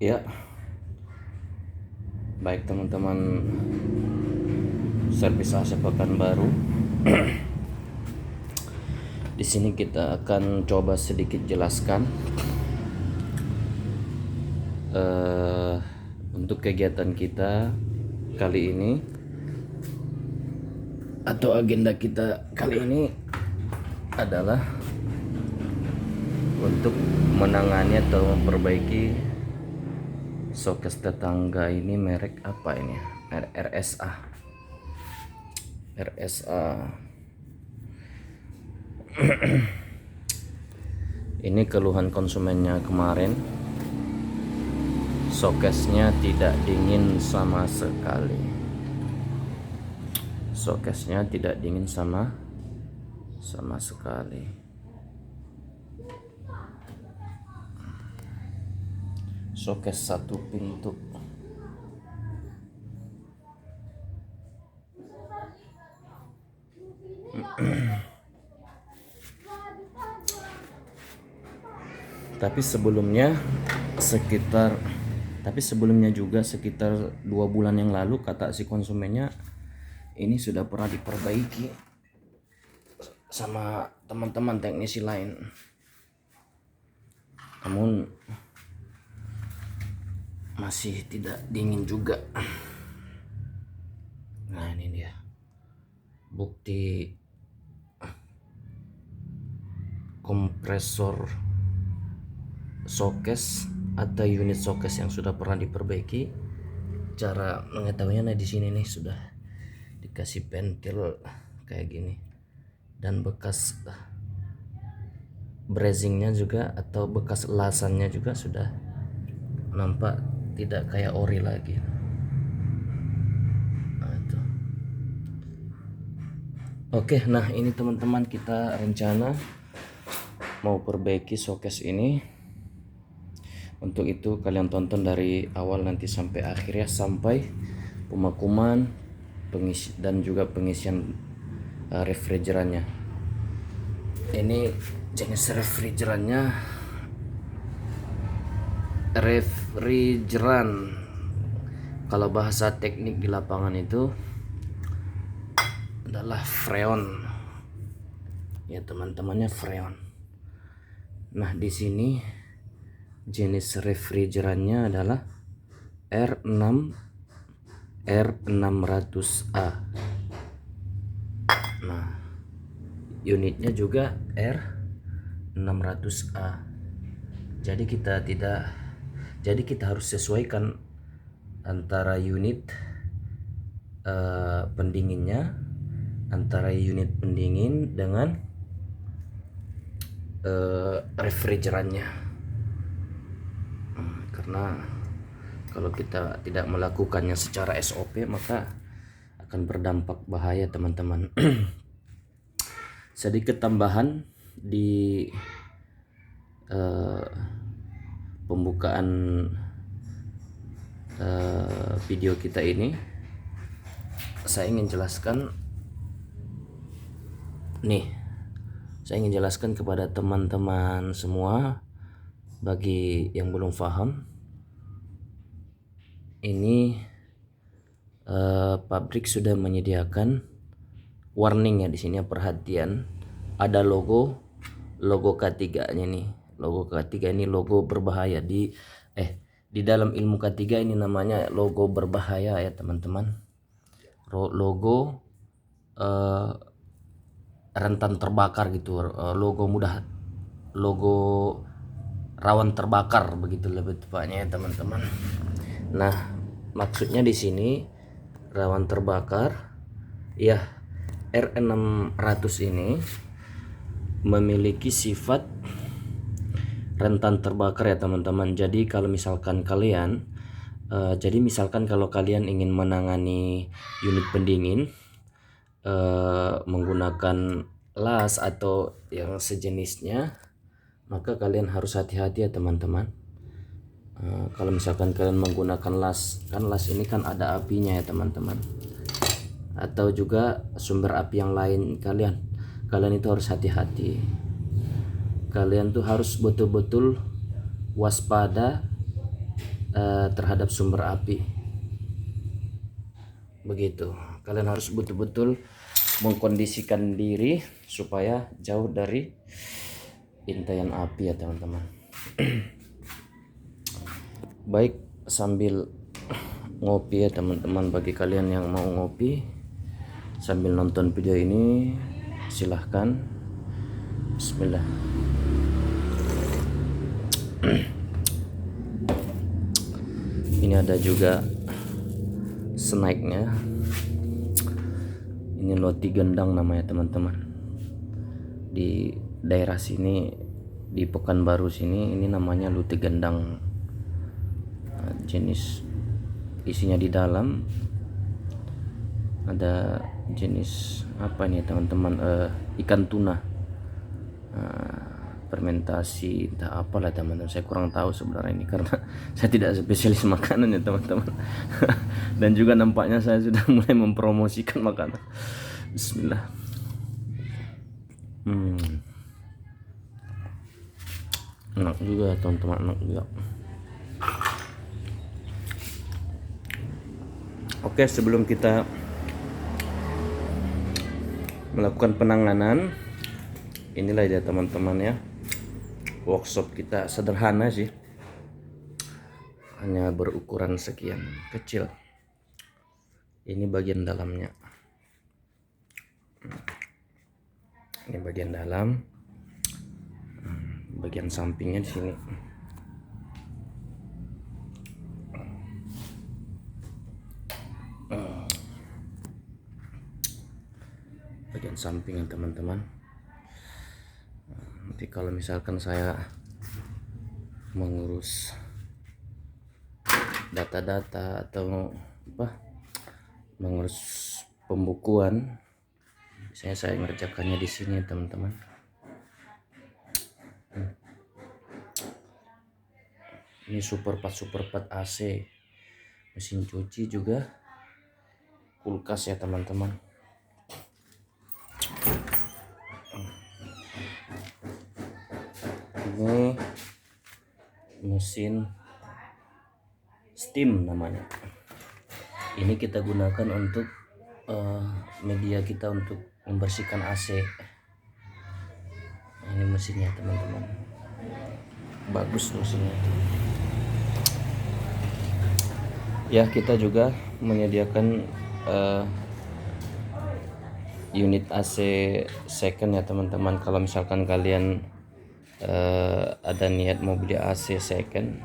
Ya, baik teman-teman servis AC Pekanbaru. Di sini kita akan coba sedikit jelaskan untuk kegiatan kita kali ini atau agenda kita kali ini adalah untuk menangani atau memperbaiki sokes tetangga ini. Merek apa ini? RSA. Ini keluhan konsumennya kemarin, sokesnya tidak dingin sama sekali. Sokesnya tidak dingin sama sekali. Sokes satu pintu. Tapi sebelumnya juga sekitar 2 bulan yang lalu kata si konsumennya ini sudah pernah diperbaiki sama teman-teman teknisi lain. Namun masih tidak dingin juga. Nah, ini dia bukti kompresor sokes atau unit sokes yang sudah pernah diperbaiki. Cara mengetahuinya, nah di sini nih sudah dikasih pentil kayak gini, dan bekas brazingnya juga atau bekas elasannya juga sudah nampak tidak kayak ori lagi. Nah, itu. Oke, nah ini teman-teman, kita rencana mau perbaiki sokes ini. Untuk itu kalian tonton dari awal nanti sampai akhir ya, sampai pemakuman dan juga pengisian refrigerannya. Ini jenis refrigeran, kalau bahasa teknik di lapangan itu adalah freon ya teman-temannya, freon. Nah, di sini jenis refrigerannya adalah R600A. Nah, unitnya juga R600A. Jadi kita harus sesuaikan antara unit pendinginnya, antara unit pendingin dengan refrigerannya. Karena kalau kita tidak melakukannya secara SOP maka akan berdampak bahaya teman-teman. Sedikit tambahan di pembukaan video kita ini, saya ingin jelaskan kepada teman-teman semua, bagi yang belum paham, ini pabrik sudah menyediakan warning ya di sini, perhatian, ada logo K3-nya nih. Logo K3 ini logo berbahaya di dalam ilmu K3 ini namanya logo berbahaya ya teman-teman. Logo rentan terbakar gitu, logo rawan terbakar begitu lebih tepatnya ya teman-teman. Nah, maksudnya di sini rawan terbakar ya, R600 ini memiliki sifat rentan terbakar ya teman-teman. Jadi kalau misalkan kalian kalau kalian ingin menangani unit pendingin menggunakan las atau yang sejenisnya, maka kalian harus hati-hati ya teman-teman. Kalau misalkan kalian menggunakan las, kan las ini kan ada apinya ya teman-teman, atau juga sumber api yang lain, kalian itu harus hati-hati. Kalian tuh harus betul-betul waspada terhadap sumber api. Begitu, kalian harus betul-betul mengkondisikan diri supaya jauh dari intaian api ya teman-teman. Baik, sambil ngopi ya teman-teman, bagi kalian yang mau ngopi sambil nonton video ini silahkan. Bismillah. Ini ada juga snacknya, ini roti gendang namanya teman-teman. Di daerah sini, di Pekanbaru sini, ini namanya roti gendang. Jenis isinya di dalam ada jenis apa ini teman-teman, ikan tuna, fermentasi entah apalah teman-teman, saya kurang tahu sebenarnya ini karena saya tidak spesialis makanan ya teman-teman. Dan juga nampaknya saya sudah mulai mempromosikan makanan. Bismillah. Enak juga teman-teman, enak juga. Oke, sebelum kita melakukan penanganan, inilah ya teman-teman ya, workshop kita sederhana sih, hanya berukuran sekian kecil. Ini bagian dalamnya, ini bagian dalam, bagian sampingnya di sini. Bagian samping ya teman-teman. Nanti kalau misalkan saya mengurus data-data atau mengurus pembukuan, biasanya saya mengerjakannya di sini ya teman-teman. Ini super part AC, mesin cuci juga, kulkas ya teman-teman. Ini mesin steam namanya. Ini kita gunakan untuk media kita untuk membersihkan AC. Ini mesinnya teman-teman, bagus mesinnya. Ya, kita juga menyediakan unit AC second ya teman-teman. Kalau misalkan kalian ada niat mau beli AC second,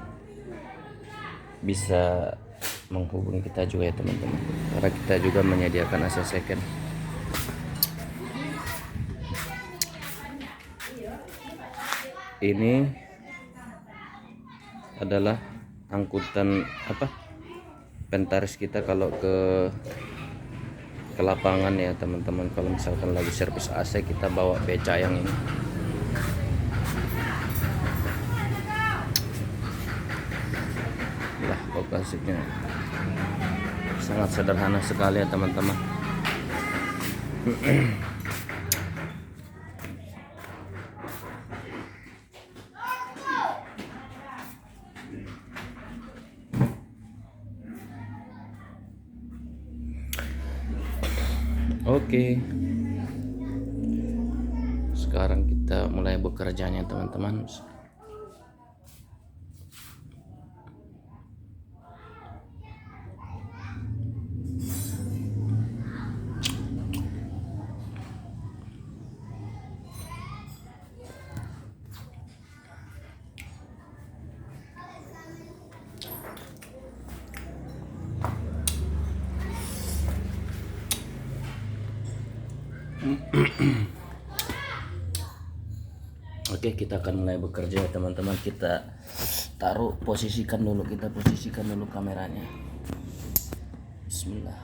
bisa menghubungi kita juga ya teman-teman, karena kita juga menyediakan AC second. Ini adalah angkutan Pentaris kita kalau ke lapangan ya teman-teman. Kalau misalkan lagi servis AC, kita bawa beca yang ini. Lah, lokasinya sangat sederhana sekali ya teman-teman. Oke, sekarang kita mulai bekerjanya teman-teman. Oke, kita akan mulai bekerja ya teman-teman. Kita posisikan dulu kameranya. Bismillah.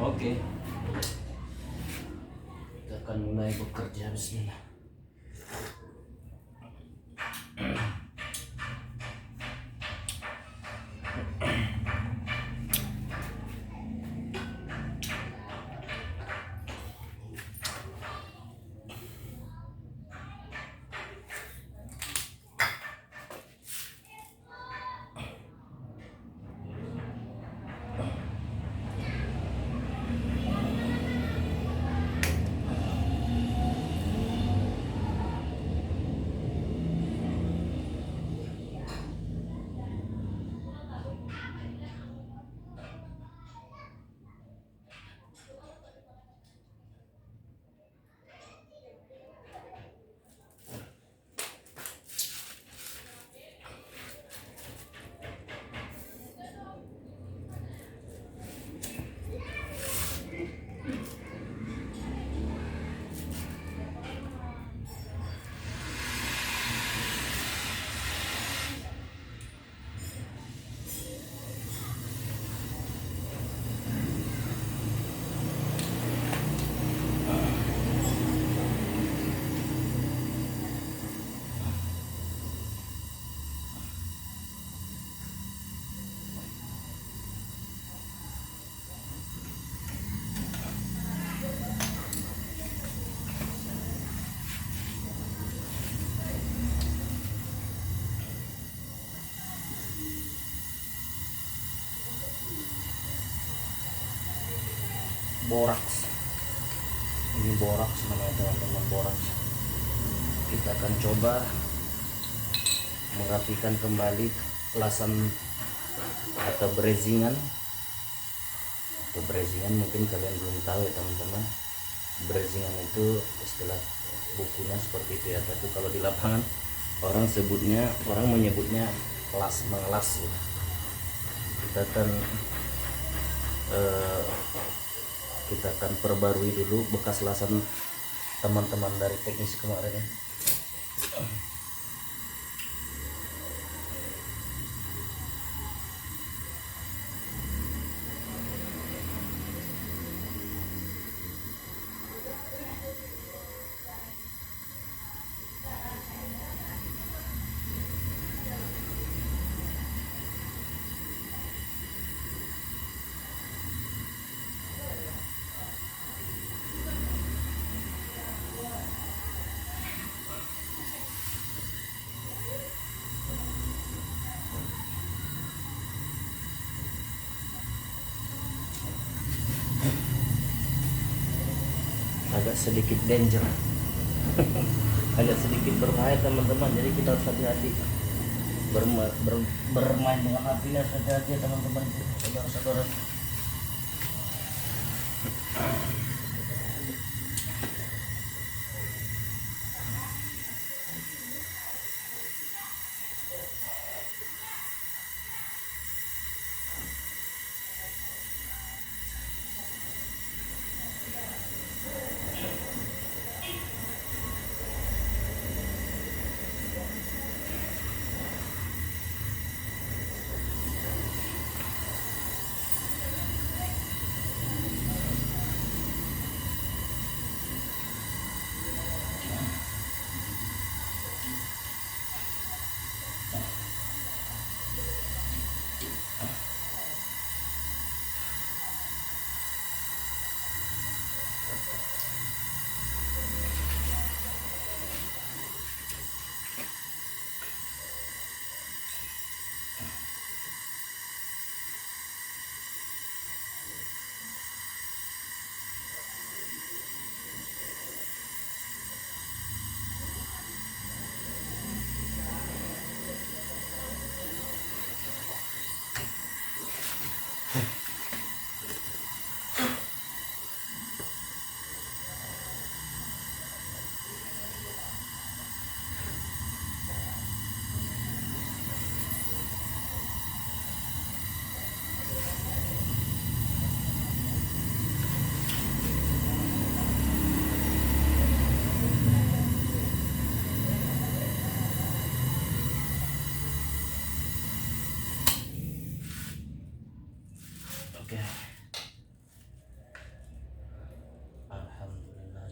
Oke, kita akan mulai bekerja. Bismillah. Boraks, ini boraks namanya teman-teman, boraks. Kita akan coba merapikan kembali kelasan atau brezingan mungkin kalian belum tahu ya teman-teman. Brezingan itu istilah bukunya seperti itu ya, tapi kalau di lapangan orang menyebutnya mengelas ya. Kita akan perbarui dulu bekas lasan teman-teman dari teknisi kemarin ya. Agak sedikit danger agak sedikit berbahaya teman-teman, jadi kita harus hati-hati bermain dengan apinya. Hati-hati teman-teman, saudara-saudara.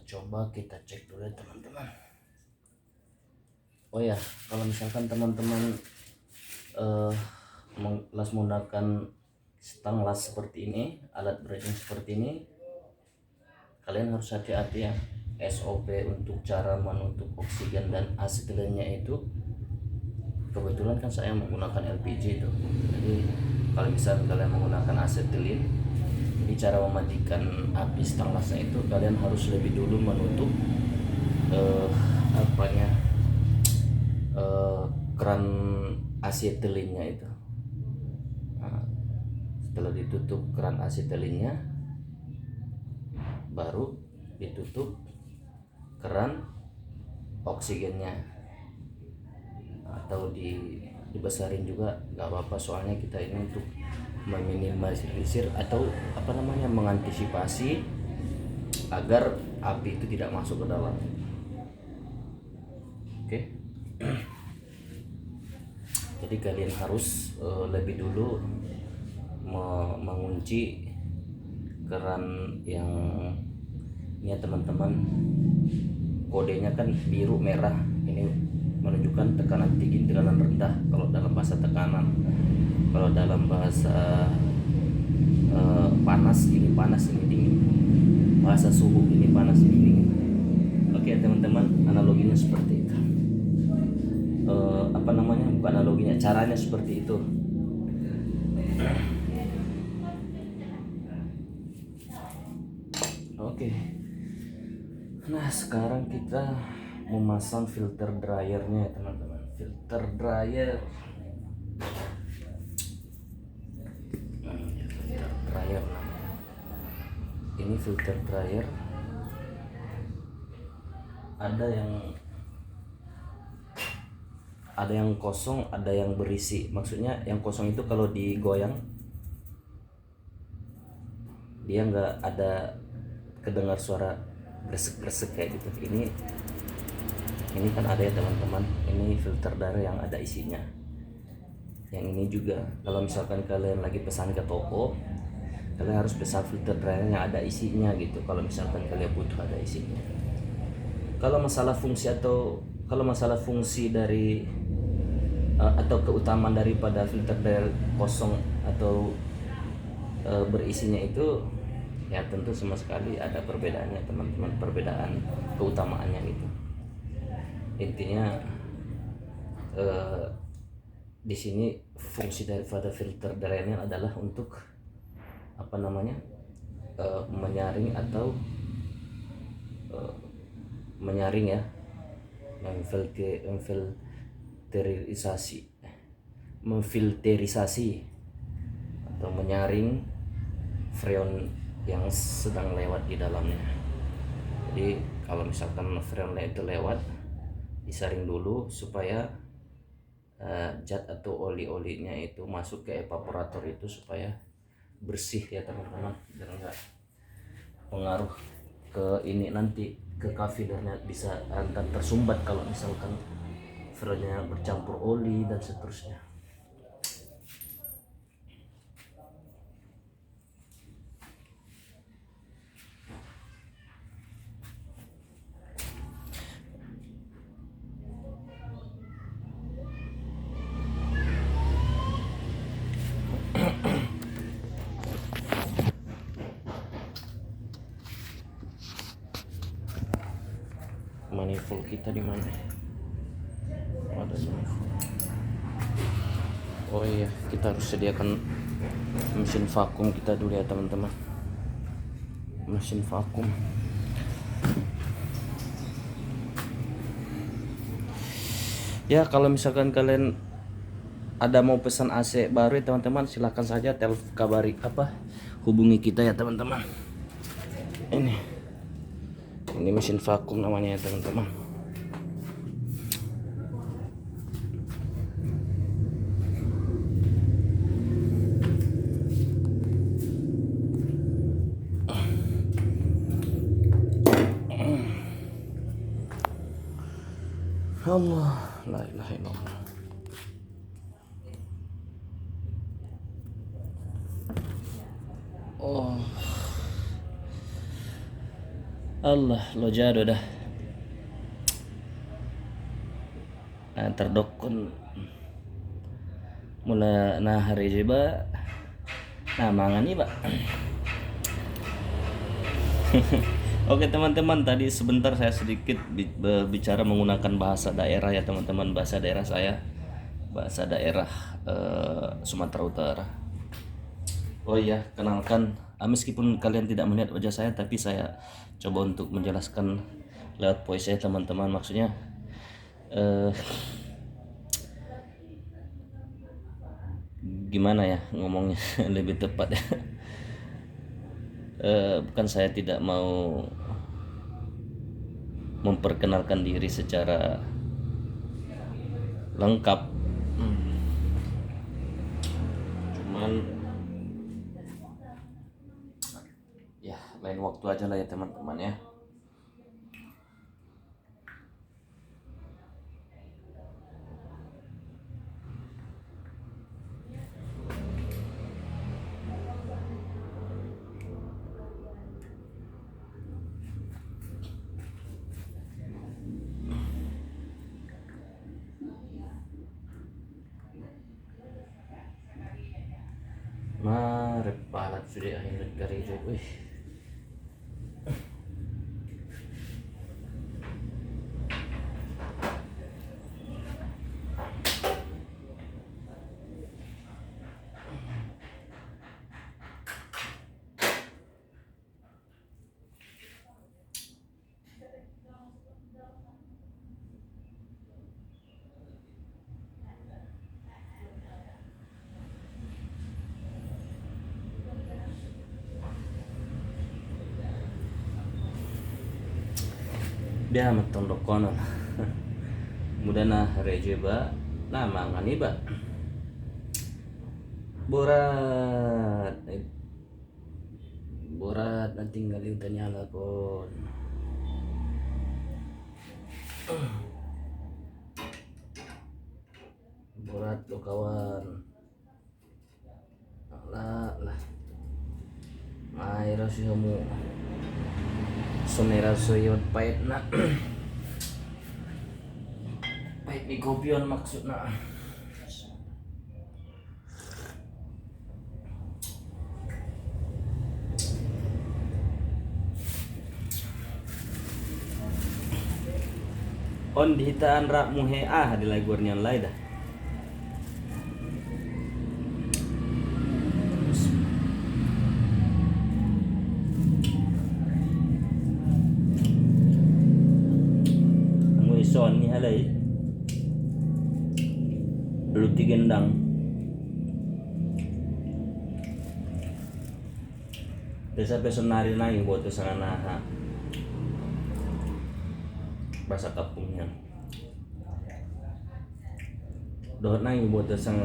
coba kita cek dulu ya teman-teman. Oh ya, kalau misalkan teman-teman menggunakan stang las seperti ini, alat breaking seperti ini, kalian harus hati-hati ya. SOP untuk cara menutup oksigen dan asetilennya itu, kebetulan kan saya menggunakan LPG itu. Jadi kalau misalkan kalian menggunakan asetilin, ini cara mematikan api stang lasnya itu kalian harus lebih dulu menutup keran asetilinnya itu. Nah, setelah ditutup keran asetilinnya, baru ditutup keran oksigennya, atau dibesarin juga nggak apa-apa, soalnya kita ini untuk meminimalisir atau mengantisipasi agar api itu tidak masuk ke dalam. Oke. Jadi kalian harus lebih dulu mengunci keran yang ini ya teman-teman. Kodenya kan biru merah, ini menunjukkan tekanan tinggi, tekanan rendah kalau dalam bahasa tekanan. Kalau dalam bahasa panas, ini panas, ini dingin. Bahasa suhu, ini panas, ini dingin. Oke teman-teman, analoginya seperti itu. Bukan analoginya, caranya seperti itu. Oke. Nah, sekarang kita memasang filter dryernya ya teman-teman. Filter dryer. Filter dryer namanya. Ini filter dryer. Ada yang kosong, ada yang berisi. Maksudnya yang kosong itu kalau digoyang dia nggak ada kedengar suara gresek-gresek kayak gitu. Ini kan ada ya teman-teman, ini filter dryer yang ada isinya. Yang ini juga kalau misalkan kalian lagi pesan ke toko, kalian harus pesan filter dryer yang ada isinya gitu, kalau misalkan kalian butuh ada isinya. Kalau masalah fungsi dari atau keutamaan daripada filter dryer kosong atau berisinya itu, ya tentu sama sekali ada perbedaannya teman-teman, perbedaan keutamaannya gitu. Intinya di sini fungsi daripada filter dryernya adalah untuk menyaring atau memfilterisasi atau menyaring freon yang sedang lewat di dalamnya. Jadi kalau misalkan freon itu lewat, disaring dulu supaya zat atau oli-olinya itu masuk ke evaporator itu supaya bersih ya teman-teman, biar enggak pengaruh ke ini nanti ke feedernya, bisa rentan tersumbat kalau misalkan freonnya bercampur oli dan seterusnya. Manifold kita di mana? Ada manifold. Oh iya, kita harus sediakan mesin vakum kita dulu ya teman-teman. Mesin vakum. Ya kalau misalkan kalian ada mau pesan AC baru ya teman-teman, silahkan saja hubungi kita ya teman-teman. Ini mesin vakum namanya ya teman-teman. Allah, la ilaha illallah. Oh. Allah lo jado dah. Terdokon mula nah hari juga nah mangan nih pak. Oke teman-teman, tadi sebentar saya sedikit berbicara menggunakan bahasa daerah ya teman-teman, bahasa daerah saya, bahasa daerah Sumatera Utara. Oh iya, kenalkan, meskipun kalian tidak melihat wajah saya, tapi saya coba untuk menjelaskan lewat voice saya teman-teman. Maksudnya gimana ya ngomongnya lebih tepat ya. Bukan saya tidak mau memperkenalkan diri secara lengkap, cuman ya lain waktu aja lah ya teman-teman ya. Mari palat sudah akhirnya dari job. Dia amat tondok konon. Mudah nah reje ba nah mangan iba borat borat na tinggal utan nyala kon borat lo kawan lah lah may rasi kamu sunera soyot pahit na pahit ni kopion maksud na. On dihitaan rak muhe di lagurnya lain dah. Kamu ison ni halai. Luti gendang. Desa pesonari nai buat kesana nah. Bahasa kampungnya dohot nang buat sang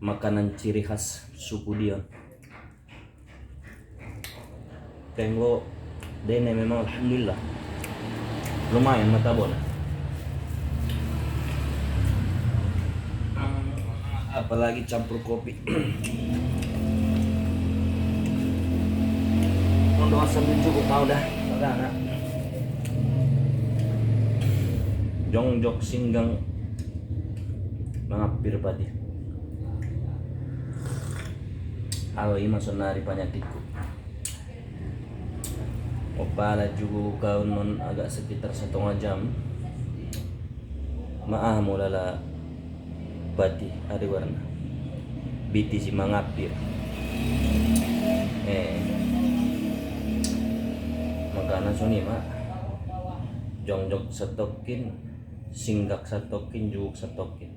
makanan ciri khas suku dia kenglo dene memang alhamdulillah lumayan matabon, apalagi campur kopi. Mau sambil cukup mau dah anak jongjok singgang mengapir padi aloi masonari panyatiku opala juga kau non agak sekitar 1,5 jam maah mulala padi ada warna biti si mangapir makanan soni mak jongjok setokin singgak satokin juk satokin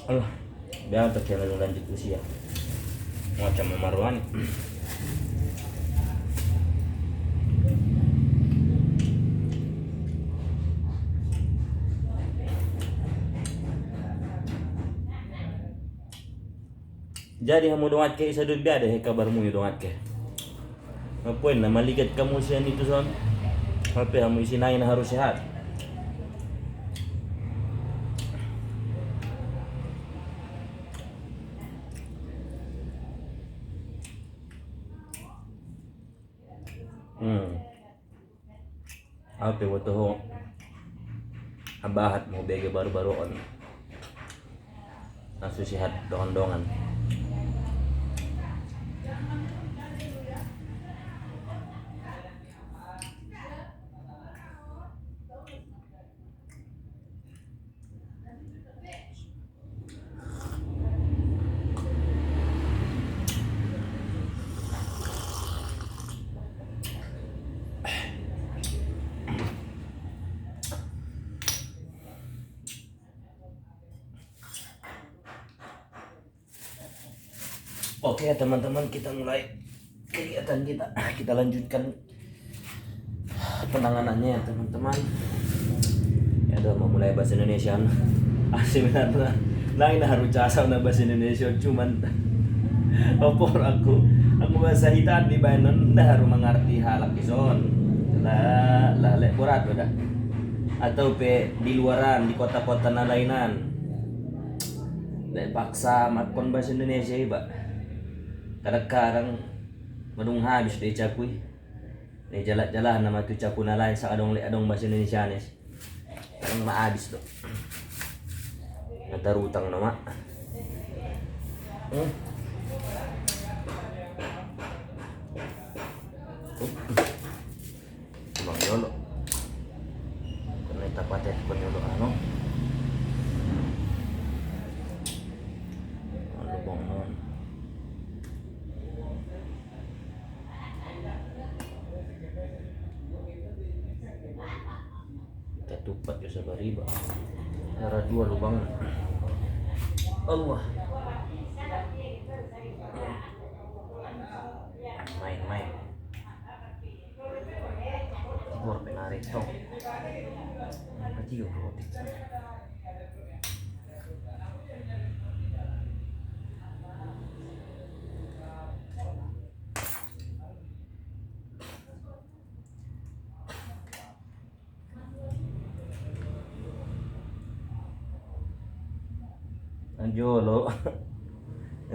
Allah biar terjalan lanjut usia macam memarwan. Jadi kamu dongat ke isa dun biada he kabarmu dongat ke ngapain na maligat kamu siya nito son tapi kamu isinain na harus sehat. Apa mo to habahat mo bege baru-baru on nasusihat dongan-dongan. Oke teman-teman, kita mulai kegiatan kita. Kita lanjutkan penanganannya ya teman-teman. Ya udah mau mulai bahasa Indonesia. Sebenarnya lain harus casa na bahasa Indonesia, cuman opor aku bahasa hitam di bayanan dah harus mengerti halak ison. Lah berat udah. Atau di luaran di kota-kota lainan. Paksa makon bahasa Indonesia Pak. Kadang-kadang madung habis deh cakui. Nih jalan-jalan nama tu caku na lain sa adong bahasa Indonesia nih. Kadang maabis tuh. Ntar utang nama. Bang Yolo. Karena tapatet kon Yolo ano. Lubong non. Tupat ya sabariba. Cara 2 lubang. Allah. Main. Bor penarik tong. Apa juga roti.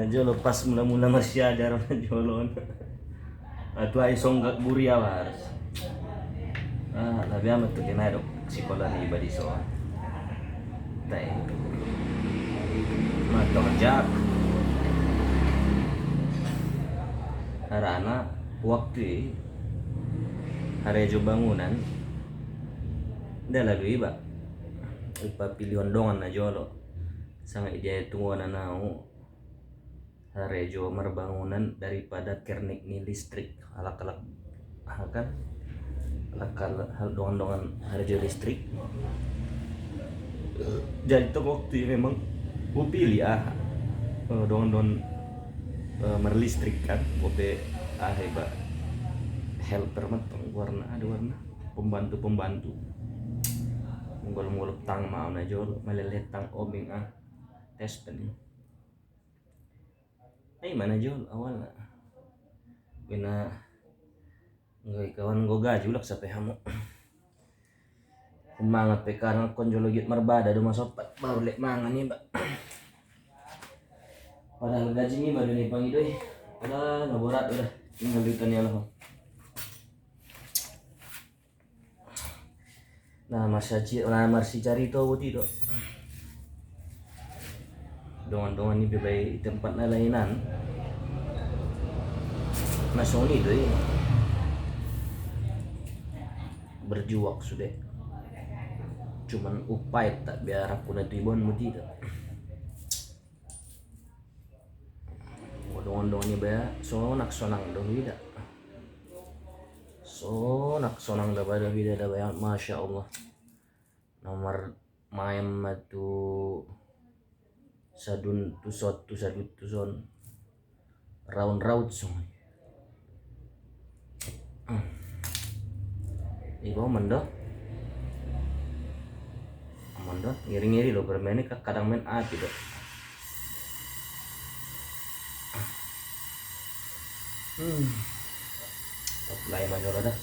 Najolo pas mula-mula masih ada najolo. Atu ay songgak buria waras. Labi amat tuh kena dok sekolah ni badiso. Tai. Matok jak. Harana waktu harejo bangunan. Dah lalu iba. Ipa pilihan dongan najolo. Sangat ide tungguan nau harejo merbangunan daripada kernik ni listrik alak-alak kan hal dongan harejo listrik. Jadi itu waktu memang gue pilih dongan merlistrik kan gue hebat helper mentong warna pembantu ngolong tang mau najol melelet tang oming tes pen. Mana jol awal na. Bina nggak kawan gue gajulak sampai hamu. Kumangat pe karena konjologit merbada do masopat baru lek mangan nih, Mbak. Padahal gaji ni baru nih pangidoy. Udah naborat udah tinggal duitan ya lah. Nah, marsi cari to buti do. Dongan-dongan ni bebay tempat na lainan. Nasoni doy. Berjuang sudah. Cuman upaya tak biar aku na tibon mo dito. Dongan-dongan ni ba sonang do vida. Sonang da pada vida da ba masya Allah. Nomor main matu sadun tuson round song. Ibu mendo ngiri-ngiri lo bermain kadang main api dok. Tak lain major dah.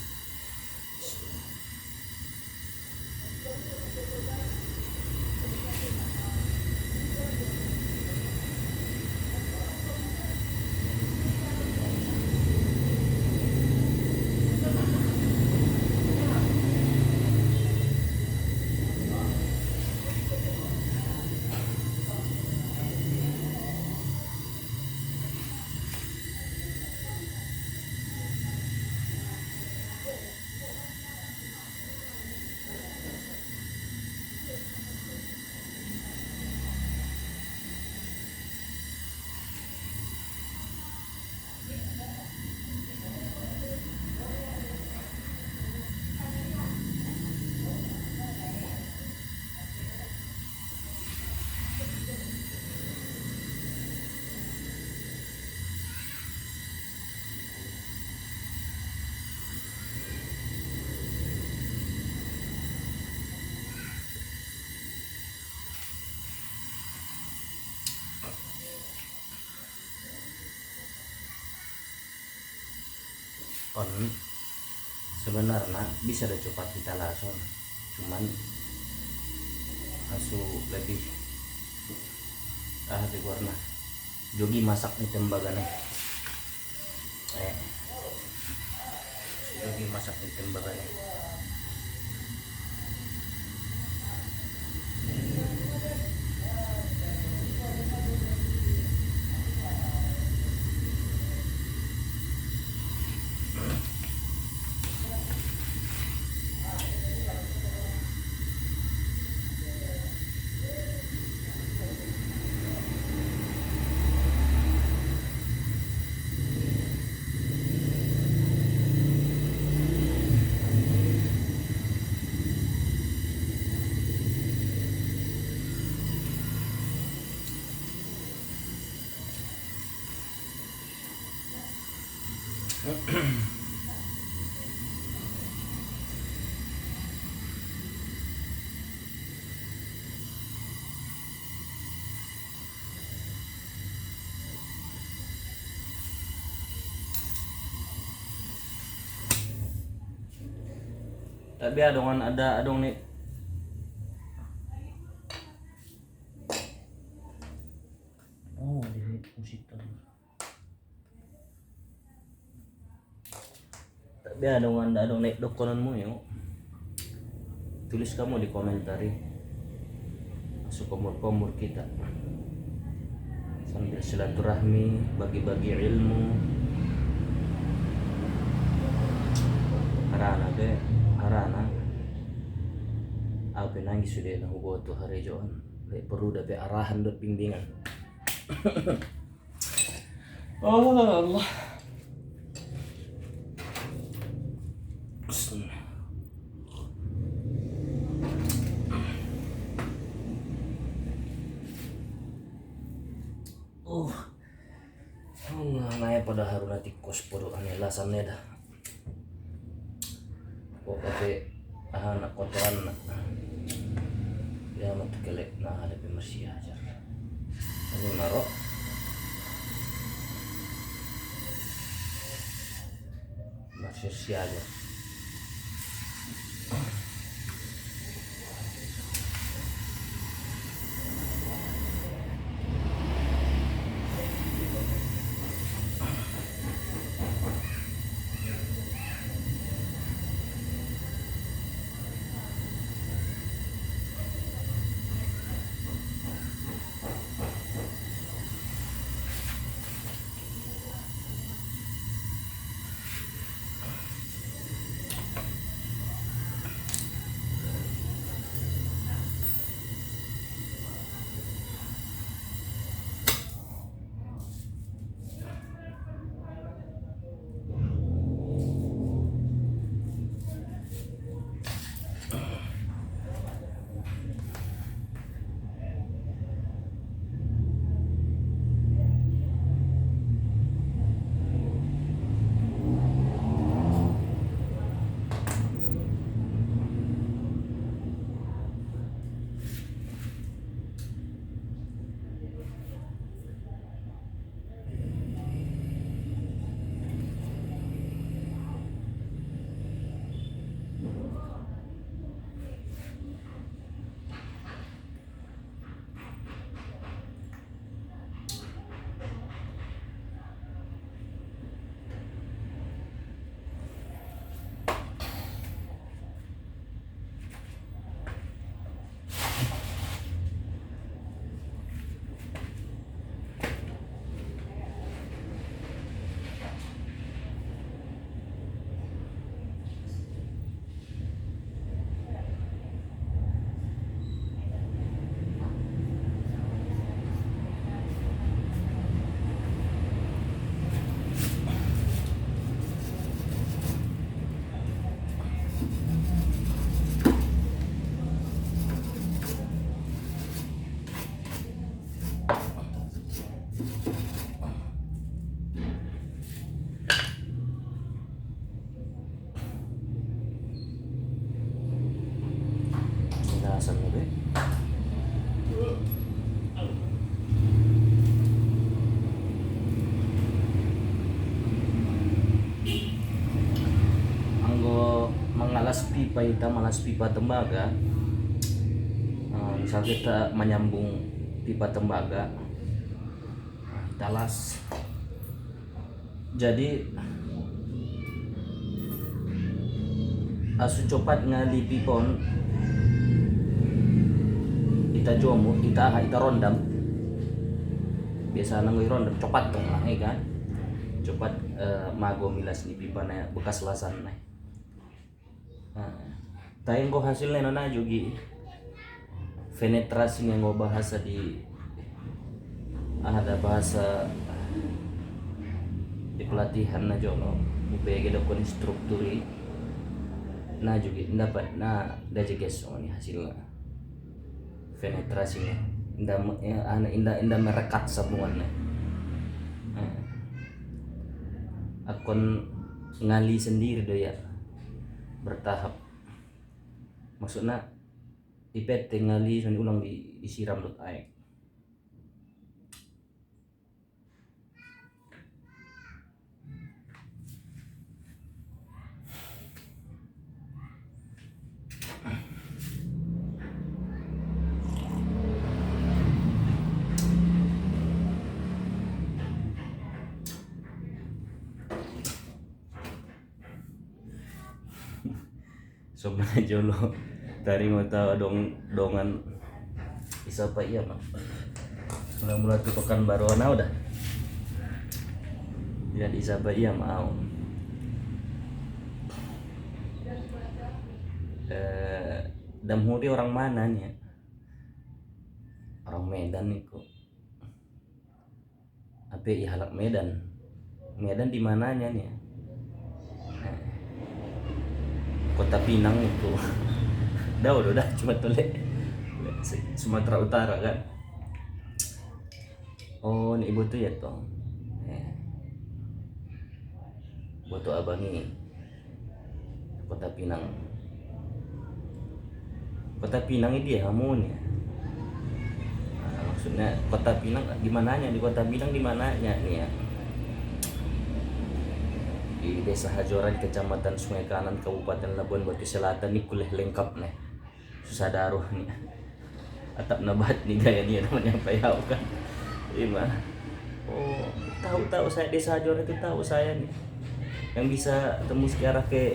kon sebenarnya bisa ada cepat kita langsung, cuman asu lebih di warna jogi masak nih tembagana jogi masak nih tembagana. Tapi ada adong nih. Oh, di situ. Tapi ada nih dokonanmu yuk. Tulis kamu di komentari. Masuk komur kita. Sambil silaturahmi, bagi-bagi ilmu. Harana apa nangis sudah nak buat tuh hari joan perlu dapat arahan dan bimbingan. Oh Allah. Allah naya pada haruna tikus podo aneh lasannya dah. Pokoknya anak kotoran ya mati kelek nah ada pemersih aja ini marok bersih aja. pipa hitam alas pipa tembaga. Misal kita menyambung pipa tembaga, kita las. Jadi asu copat ngali pipon kita jomo kita rondam biasa nangoi rondam copat dong lah kan copat mago milas ni pipa na bekas lasan na tayang ko hasilnya na juga penetrasi yang go bahasa di ada bahasa di pelatihan na jono UPG do konstrukturi nah juga dapat nah dajeges ini hasilnya penetrasinya indah merekat sambungannya akon ngali sendiri do ya bertahap maksudnya ipet ngali soalnya ulang disiram dot air. Sobat jolo dari mata dongan isa pa iya mah mula tuh pekan baru udah tidak isa pa iya mau Damhuri orang mana nih? Orang Medan nih kok. Apa ya halak Medan? Medan di mananya nih? Kota Pinang itu. udah cuma tolek Sumatera Utara kan. Oh, ini ibu tuh ya toh. Ibu tuh abang ini Kota Pinang. Kota Pinang ini dia kamu nih. Maksudnya Kota Pinang di mananya? Di Kota Pinang di mananya nih ya? Di Desa Hajoran, Kecamatan Sungai Kanan, Kabupaten Labuan Batu Selatan nih kuliah lengkap nih. Susah daruh nih. Atap nabat nih gaya dia namanya payau kan. Iya mah. Oh, tahu saya Desa Hajoran itu tahu saya nih. Yang bisa tembus ke arah ke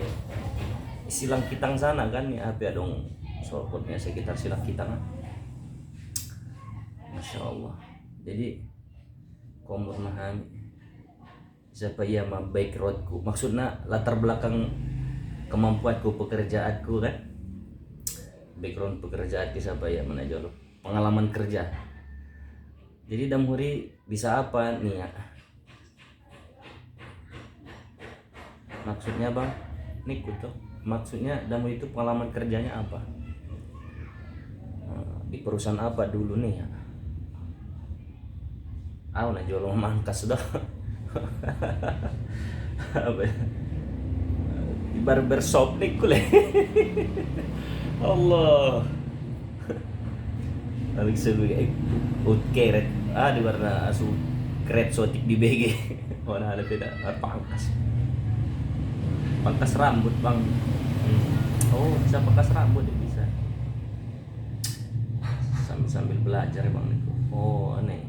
Silang Kitang sana kan ya, apa dong sopotnya sekitar Silang Kitang. Masya Allah. Jadi komur mahami siapa ya mah backgroundku, maksudnya latar belakang kemampuanku pekerjaanku kan, background pekerjaanku siapa ya mana jolo pengalaman kerja. Jadi Damhuri bisa apa nih ya? Maksudnya bang, nih tuh maksudnya Damhuri itu pengalaman kerjanya apa? Di perusahaan apa dulu nih ya? Nah jolo mangkas dah. Apa ya? Di barbershop nih kuleh. Allah. Lalu sebagai keret di warna asu keret sotik di BG. Oh nah ada beda pangkas rambut bang. Oh bisa pangkas rambut ya bisa sambil belajar ya bang. Oh aneh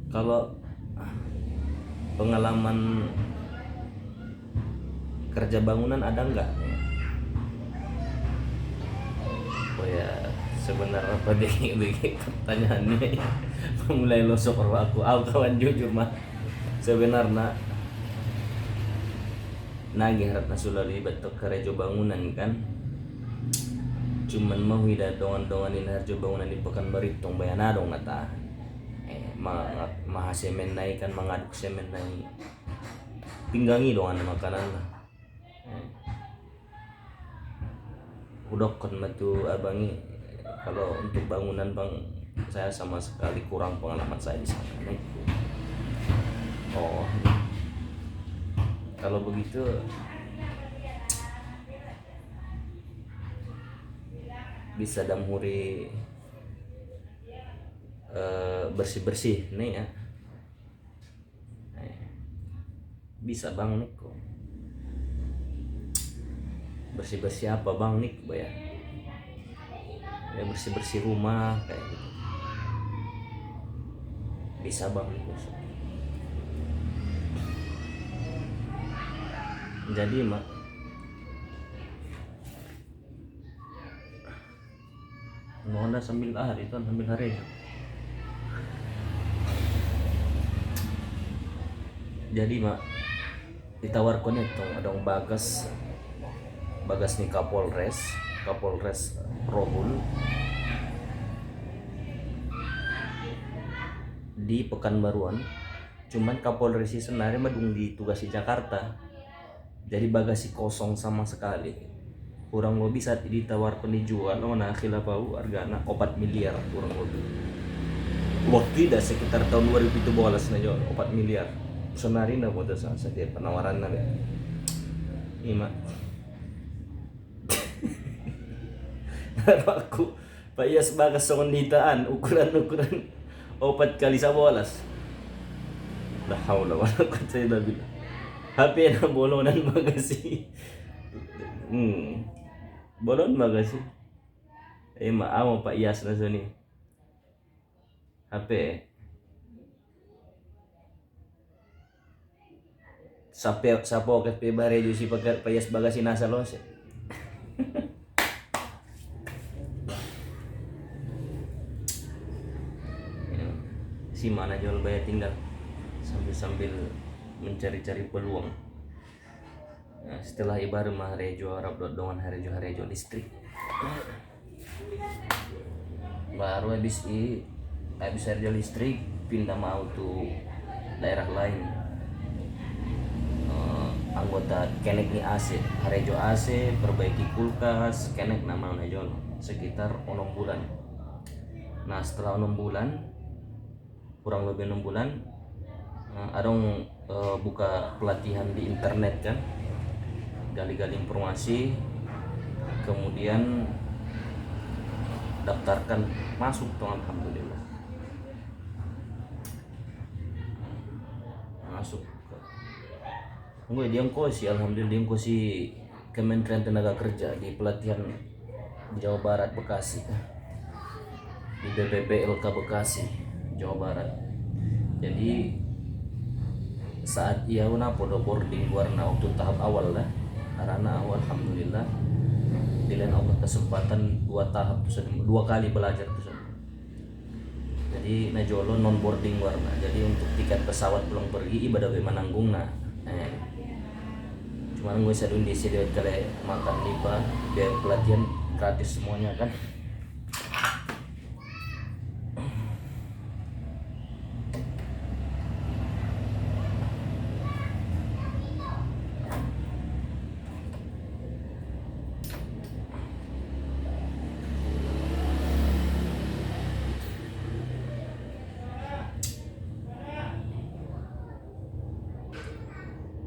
kalau pengalaman kerja bangunan ada nggak? Oh ya sebenarnya apa deh pertanyaannya mulai losok aku kawan jujur mah sebenarnya nagih harap nasulali betok kerja bangunan kan cuman mau hidat dongan-donganin harjo bangunan di Pekanbaru tong bayana dong nata semen naik kan mengaduk semen naik pinggangi dong makanan lah udah kan batu abangi kalau untuk bangunan bang saya sama sekali kurang pengalaman saya di sana nih. Oh kalau begitu bisa Damhuri bersih nih ya bisa bang Niko bersih-bersih apa bang nih bayar ya, bersih-bersih rumah kayak gitu bisa bang nih besok. Jadi mak mau anda sambil hari itu sambil hari ya. Jadi mak ditawarkan itu ada Bagas nih Kapolres Rohul di Pekanbaruan. Cuman Kapolres sebenarnya madung ditugasi Jakarta. Jadi Bagas kosong sama sekali. Kurang lebih saat ditawarkan dijual mana khilafah hargana 4 miliar kurang lebih. Waktu itu sekitar tahun 2017 na jual 4 miliar. Sebenarnya buat saya penawaran na deh. Ima. Aku payas Bagas sonditaan ukuran 4 kali 11. La haula wala quwwata illa billah. HP na bolonan Bagasi. Bolon Bagasi. Maamo Pak Iyas na sini. HP. Sapo ket pe bare jo si Payas Bagasi nasa los. Si mana jual bayar tinggal sambil mencari-cari peluang. Nah, setelah ibarat mah harejo Arab dengan harejo listrik. Baru habis harejo listrik pindah mau tuh daerah lain. Anggota kenek nih AC, harejo AC, perbaiki kulkas, kenek nama najol sekitar 6 bulan. Nah setelah 6 bulan kurang lebih 6 bulan adong buka pelatihan di internet kan, gali-gali informasi, kemudian daftarkan masuk tuh alhamdulillah masuk. Gue diangkosi alhamdulillah diangkosi Kementerian Tenaga Kerja di pelatihan di Jawa Barat Bekasi di BPPLK Bekasi Jawa Barat. Jadi saat ia podo boarding warna waktu tahap awal lah karena awal alhamdulillah dilain Allah kesempatan 2 tahap tuh 2 kali belajar tuh. Jadi najolo non boarding warna. Jadi untuk tiket pesawat pulang pergi ibadah menanggung nah. Cuman gue sadun di sini kali makan lipa biar pelatihan gratis semuanya kan.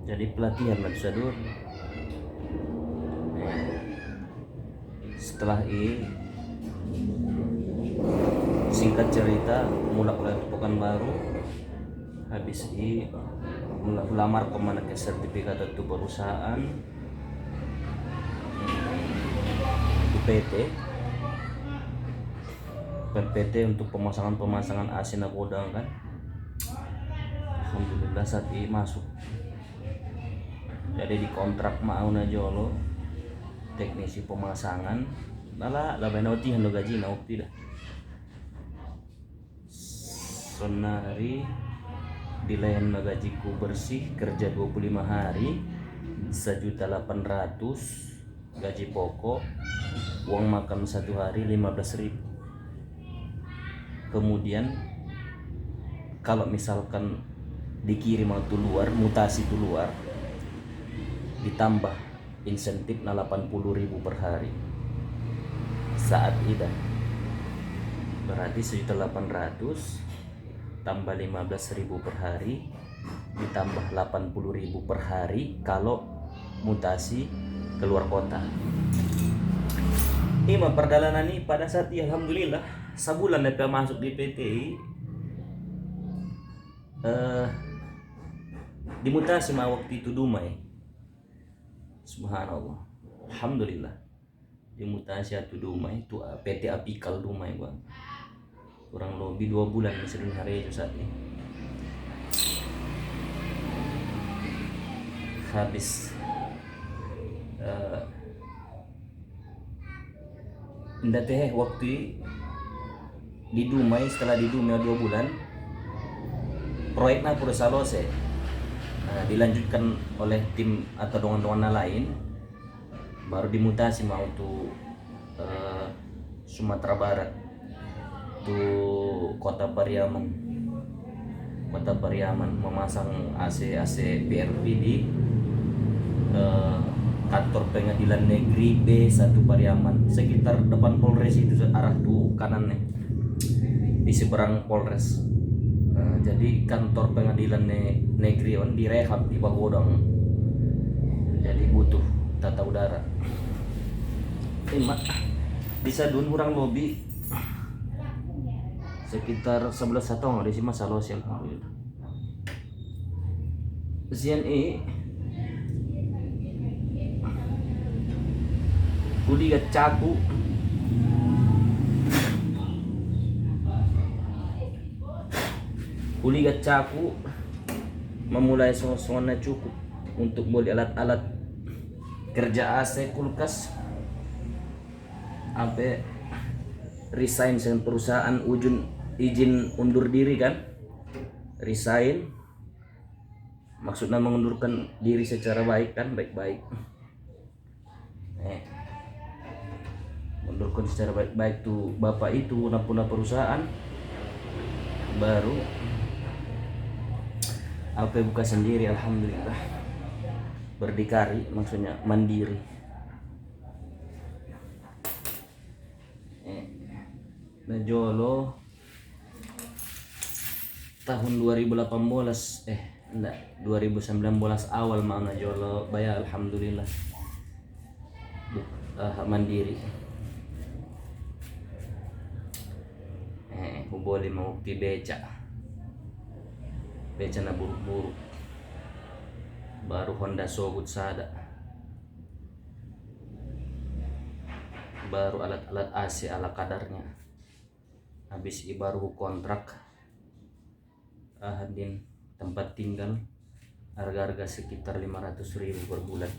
Jadi pelatihan lah sadur. Setelah singkat cerita mulai Pekanbaru habis melamar kemana ke sertifikat itu perusahaan di PT untuk pemasangan AC na godang kan. Alhamdulillah saat ini masuk. Jadi di kontrak mau na jolo teknisi pemasangan lala nauti hando gaji na ukti dah sonari dilayan na gajiku bersih kerja 25 hari 1.800.000 gaji pokok, uang makan 1 hari 15.000. Kemudian kalau misalkan dikirim atau luar mutasi itu luar ditambah insentif 80.000 per hari saat itu berarti 1.800.000 tambah 15.000 per hari ditambah 80.000 per hari kalau mutasi keluar kota. Ini mah perjalanan ini pada saat ini alhamdulillah sebulan DP masuk di PT dimutasi mah waktu itu Dumai. Subhanallah. Alhamdulillah dimutasi atu Dumai itu PT Apikal Dumai gua kurang lebih 2 bulan sedang hari itu saat ini habis ndak teh waktu di Dumai. Setelah di Dumai 2 bulan proyeknya pura selesai, dilanjutkan oleh tim atau dongan-dongan lain, baru dimutasi mau tuh Sumatera Barat tuh Kota Pariaman memasang AC BRP di kantor pengadilan negeri B1 Pariaman sekitar depan Polres itu, arah tuh kanannya di seberang Polres. Jadi kantor pengadilan negeri on direhab di Bagodang, jadi butuh tata udara. Di Sadun kurang lebih sekitar 11 tahun di sini masalah sosial. CNE kuliah caku memulai sosona cukup untuk beli alat-alat kerja AC, kulkas, sampai resign dengan perusahaan, izin undur diri kan, resign maksudnya mengundurkan diri secara baik kan, baik-baik mengundurkan secara baik-baik tuh bapak itu napuna perusahaan baru apa buka sendiri. Alhamdulillah berdikari, maksudnya mandiri. Najolo tahun 2018 enggak 2019 awal mau najolo bayar. Alhamdulillah mandiri. Boleh mau di beca na buruk-buruk, baru Honda Sogut sada, baru alat-alat AC ala kadarnya, habis baru kontrak hadin tempat tinggal harga sekitar 500.000 per bulan.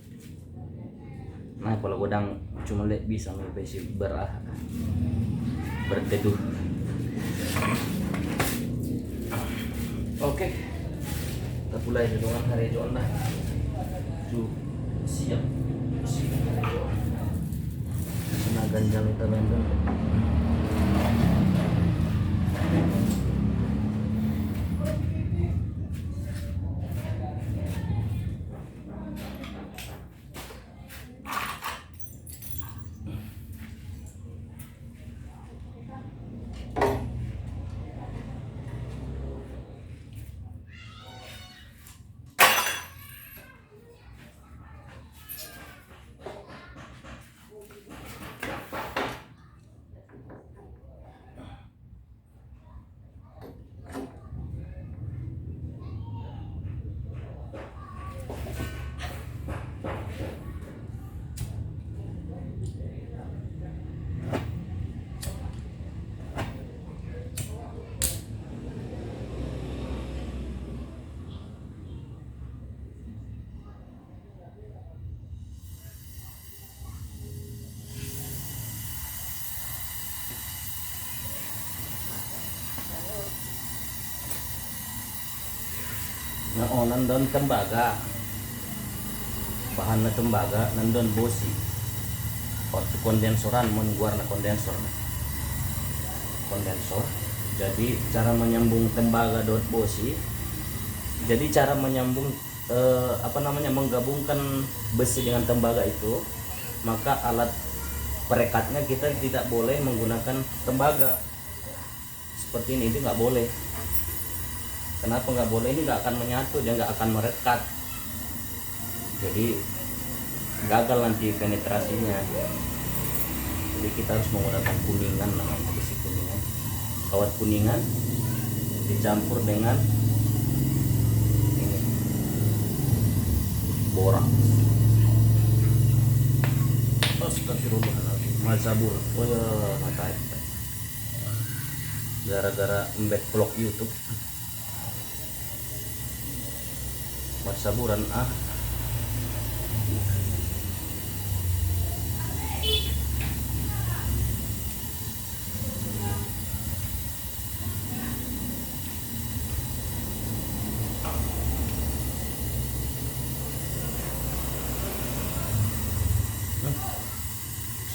Nah kalau godang cuma bisa ngebesi berteduh. Oke, kita mulai dengan hari Jumat lah. Siap hari Jumat. Kena ganjang kita nonton. Nandon tembaga, bahan tembaga nandon bosi, waktu kondensoran mengeluarkan kondensor. Jadi cara menyambung tembaga dot bosi, jadi cara menyambung menggabungkan besi dengan tembaga itu, maka alat perekatnya kita tidak boleh menggunakan tembaga seperti ini, itu nggak boleh. Kenapa nggak boleh? Ini nggak akan menyatu, dia nggak akan merekat, jadi gagal nanti penetrasinya. Jadi kita harus menggunakan kuningan, namanya besi kuningan, kawat kuningan dicampur dengan ini borak. Astagfirullahaladzim. Mazabur. Oh ya, mata gara-gara backlog YouTube. Masaburan ah.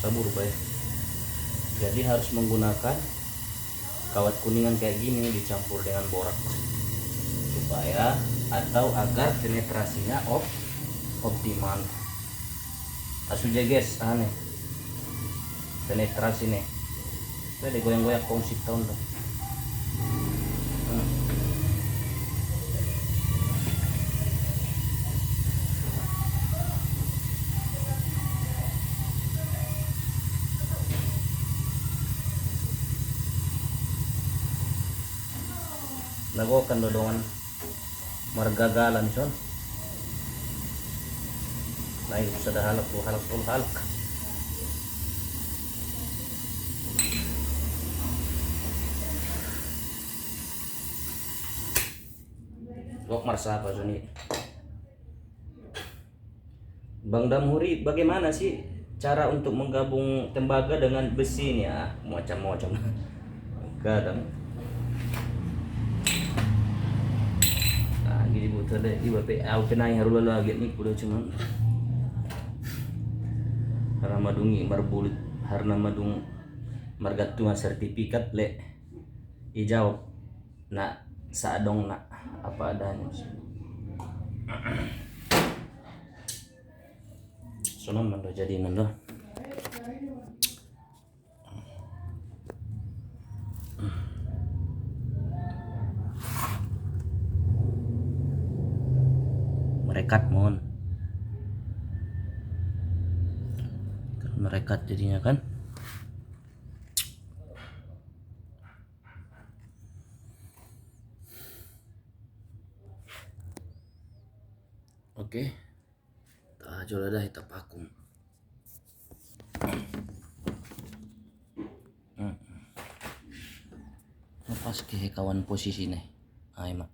Sabur baik. Jadi harus menggunakan kawat kuningan kayak gini dicampur dengan borak supaya atau agar penetrasinya optimal. Asuja guys, aneh penetrasi nih. Saya goyang-goyang kongsi tahun tuh. Nagokan dodongan margagalan son. Lain sudah halak halak. Gok marsa apa suni? Bang Damhuri, bagaimana sih cara untuk menggabung tembaga dengan besi ini ya? Macam-macam. Kadang gini butuh deh, iba pe au kenai haru lagi nih kuda cuman karena madungi marbulit harna madung margatunga sertifikat le ijawab nak saadong nak apa adanya sono mando jadi nando merekat mohon merekat jadinya kan. Oke, tak jual dah kita pakum. Lepas ke kawan posisi nih, ay mak.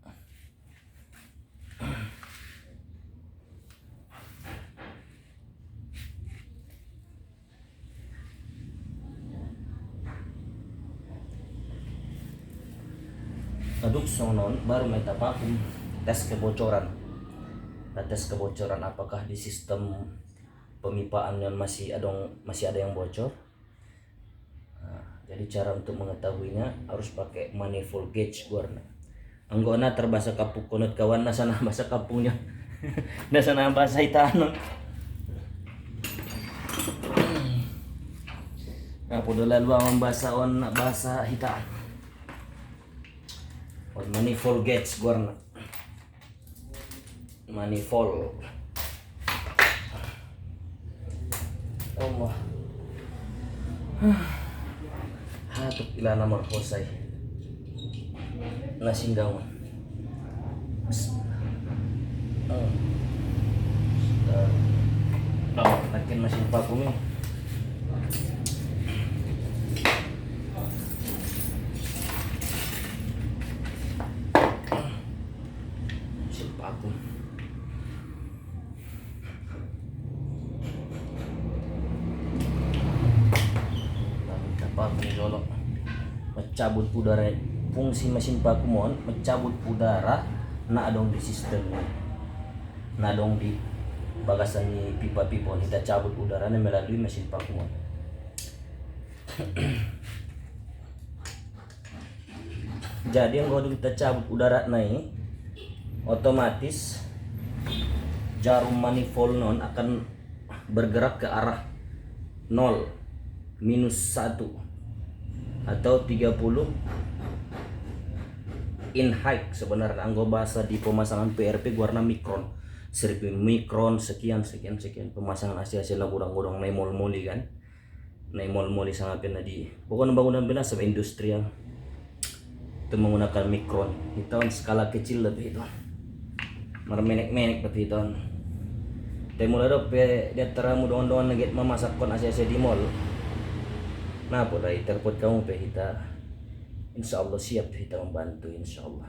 Aduk sonon baru meta pakum tes kebocoran. Tes kebocoran apakah di sistem pemipaan yang masih ada yang bocor. Nah, jadi cara untuk mengetahuinya harus pakai manifold gauge warna. Anggona terbasa kapuk konot kawan nasana bahasa kampungnya. Nasana bahasa itano. Nah, podo lalu membahasa on bahasa hitam. On manifold gauge warna. Manifold. Allah. Hatuk ilana marhosay. Nasinggawan. Makin mesin vakum nih. Mesin vakum. Jolok mencabut udara. Fungsi mesin vakum mohon mencabut udara na adong di sistem na adong di bagasan ni pipa-pipa kita cabut udara melalui mesin vakum. Jadi yang kalau kita cabut udara naik otomatis jarum manifold non akan bergerak ke arah 0 minus 1 atau 30 in height sebenarnya anggo bahasa di pemasangan PRP warna mikron 1000 mikron sekian pemasangan hasil gudang-gudang naimol-moli kan naimol-moli sangat kena di pokoknya bangunan bina sama industrial itu menggunakan mikron itu skala kecil lebih itu mermenek-menek tapi itu Temu lado pe dia teramu doan-doan nugget memasak kon asia di mall. Nah, boleh telepon kamu pe kita. Insya Allah siap kita membantu insya Allah.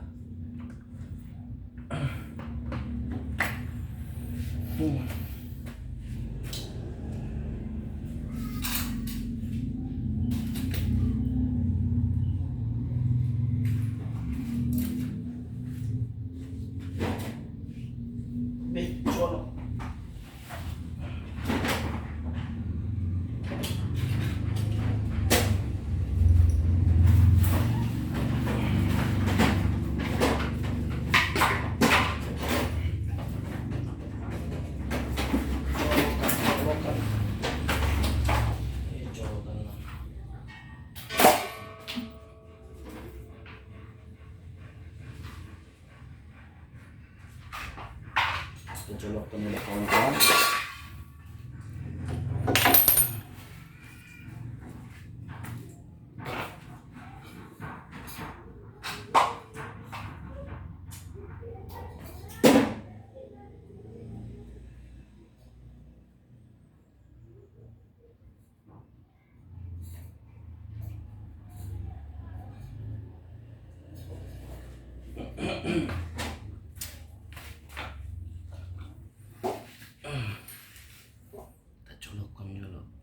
Colok dulu kawan-kawan.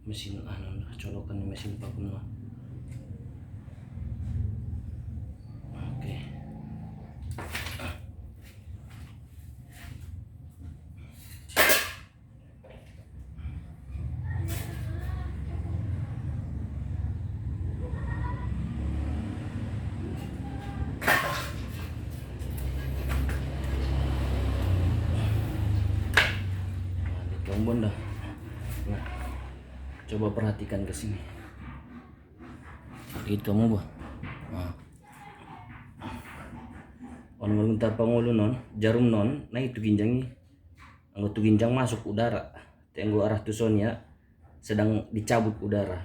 Mesin colokan mesin vakum lah. Oke. Tombol dah. Nah, coba perhatikan ke sini. Itu mau bah. Nah. On meluntar pangulu non, jarum non, nah itu ginjangnya. Anggo tu ginjang masuk udara. Tenggo arah tusonya sedang dicabut udara.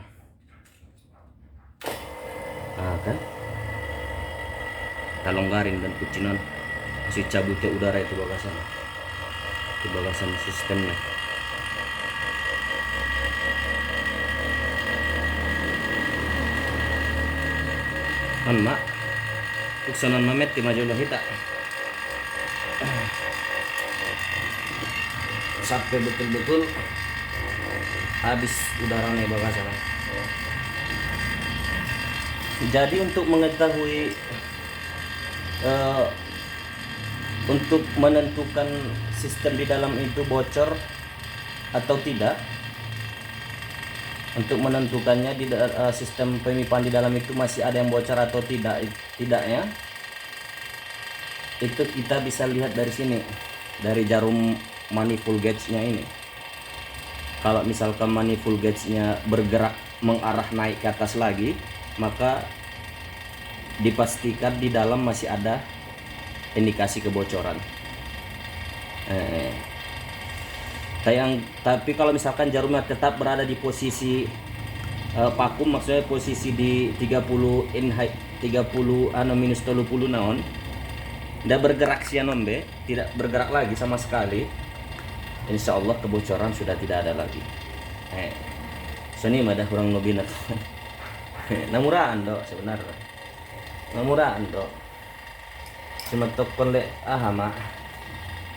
Nah kan? Kita longgarin dan kucinan. Masih cabutnya udara itu bagasan. Itu bagasan sistemnya. Mak, uksanan mamet di majulah hita. Sampai betul-betul habis udaranya bagasan. Jadi untuk mengetahui untuk menentukan sistem di dalam itu bocor atau tidak, untuk menentukannya di sistem pemipaan di dalam itu masih ada yang bocor atau tidaknya, itu kita bisa lihat dari sini, dari jarum manifold gauge-nya ini. Kalau misalkan manifold gauge-nya bergerak mengarah naik ke atas lagi, maka dipastikan di dalam masih ada indikasi kebocoran. Tapi kalau misalkan jarumnya tetap berada di posisi vakum, maksudnya posisi di 30 minus 30 naon, tidak bergerak sianon be, tidak bergerak lagi sama sekali, insya Allah kebocoran sudah tidak ada lagi. Sini ada kurang lebih namuraan dok sebenarnya, namuraan dok, cuma tok kolek mak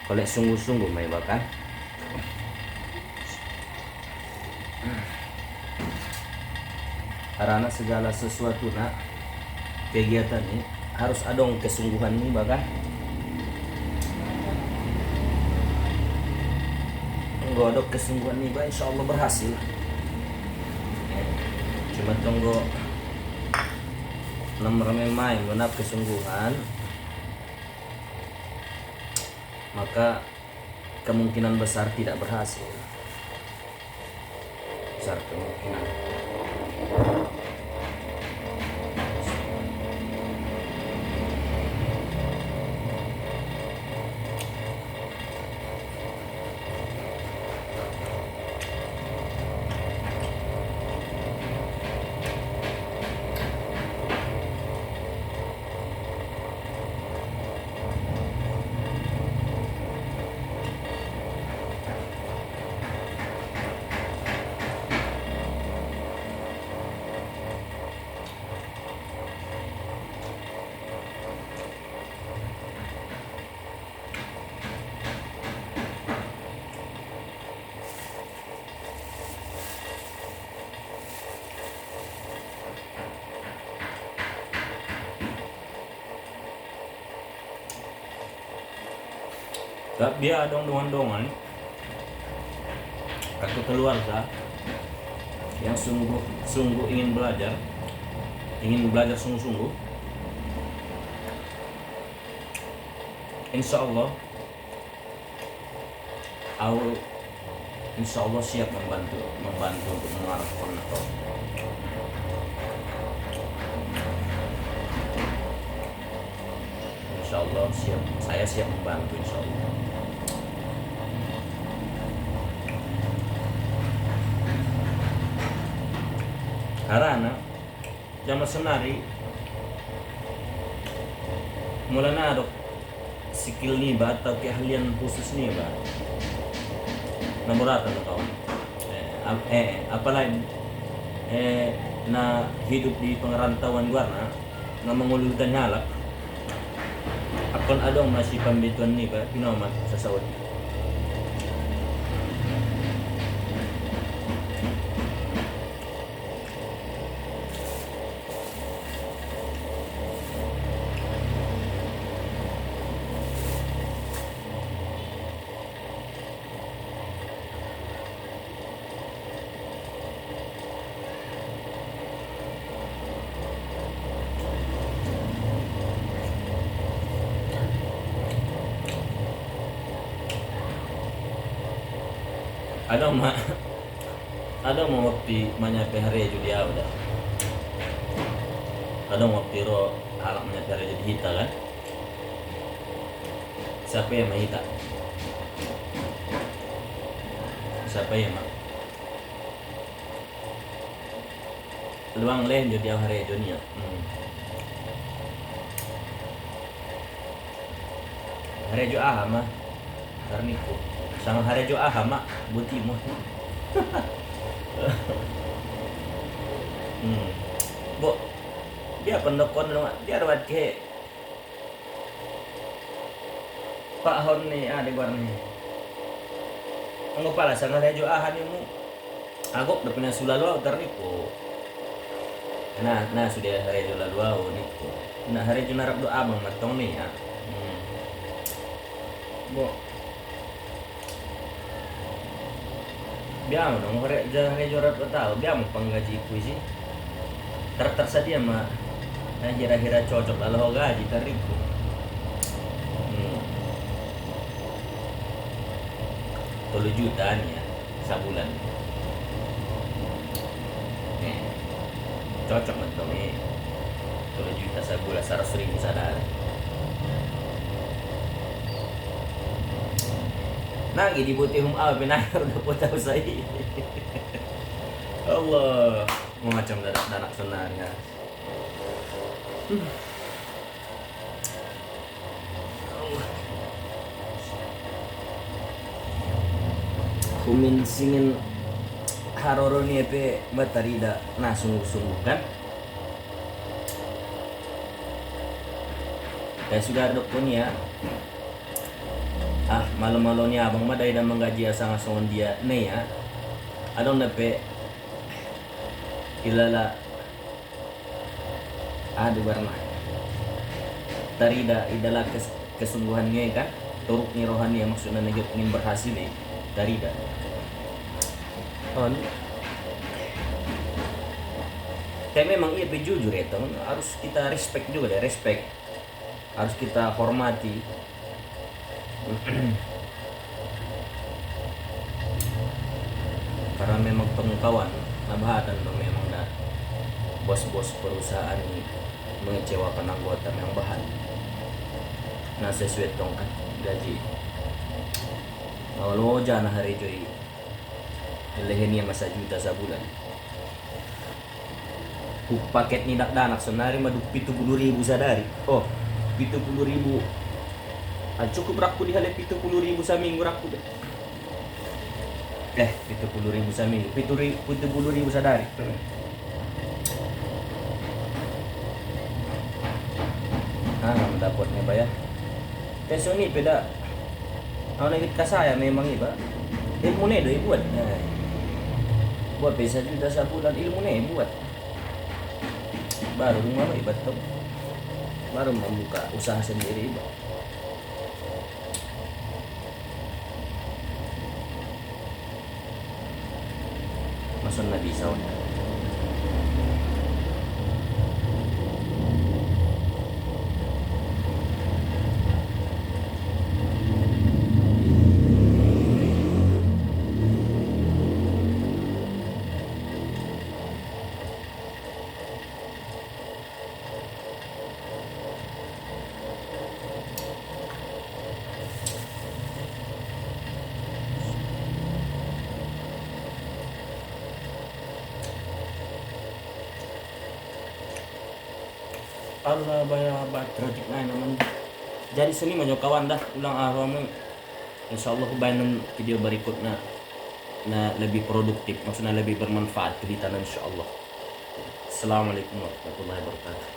kolek sungguh-sungguh mai bahkan. Karena segala sesuatu nak kegiatan ini harus ada kesungguhan ini bahkan. Enggak ada kesungguhan ini bah, insya Allah berhasil. Cuma tunggu nomor main menap kesungguhan, maka kemungkinan besar tidak berhasil. Besar kemungkinan. Tapi dia ada dongan-dongan atau keluarga yang sungguh ingin belajar sungguh-sungguh. Insya Allah siap membantu untuk mengarahkan atau Insya Allah saya siap membantu Insya Allah. Karena zaman senari mulanya ada skill nih atau keahlian khusus nih nomor atau kawan apalagi hidup di pengerantauan warna mengulurkan nyalak akan ada masih pembetuan nih Pak pinomat sesawat. Ada mau waktu menyapai hari itu dia udah ada mau waktu ro halak menyapai hari jadi hita kan siapa yang mahita siapa yang mah luang lain jadi hari itu nih hari itu mah karena itu sama hari jo mak butimu. Bo dia pendokon dia rawat ke Pak Hon nih ada warna anggo pala sang hari jo mu agok udah punya sulalu ternipu nah sudah hari jo lalu niku nah hari jo narap doa bang matong nih ya bo biar dong hari jorat tahu biar mau penggaji kuisi tersedia mah kira-kira cocok lalu gaji teribu 10 jutaan ya sebulan cocok betul nih 10 juta sebulan 100.000 sadar. Nagi dibuti pinayar udah putar saya. Allah, macam danak senarnya. Kumin singin haroro ni pe batarida sungguh-sungguh kan. Kayak sudah dok pun ya. Malam-malam ni abang madai dan menggaji asang asongan dia nih ya adong dape ilala warna tarida idala kesungguhannya kan turuknya rohani yang maksudnya negeri ingin berhasil nih tarida kayak memang iya jujur ya teman harus kita respect juga deh harus kita hormati. Karena memang pengkawan nabahatan memang bos-bos perusahaan ini mengecewakan anggota yang bahan sesuai tongkat gaji kalau jana hari joy lehenia masa juta sebulan paket ni danak senari madu 70.000 sadari 70.000 cukup raku di halep 70.000 seminggu raku deh 70.000 seminggu 70.000 sadari mendapatnya bayar teso ni peda negit ka saya memang iba ilmu ne do buat bisa juta sebulan ilmu ne buat baru rumah iba tuh baru membuka usaha sendiri iba maksudnya bisa. Allah bayar project lain naman. Jadi sini banyak kawan dah ulang aramu. Insyaallah kebayanan video berikutnya na lebih produktif, maksudnya lebih bermanfaat kita insyaallah. Assalamualaikum warahmatullahi wabarakatuh.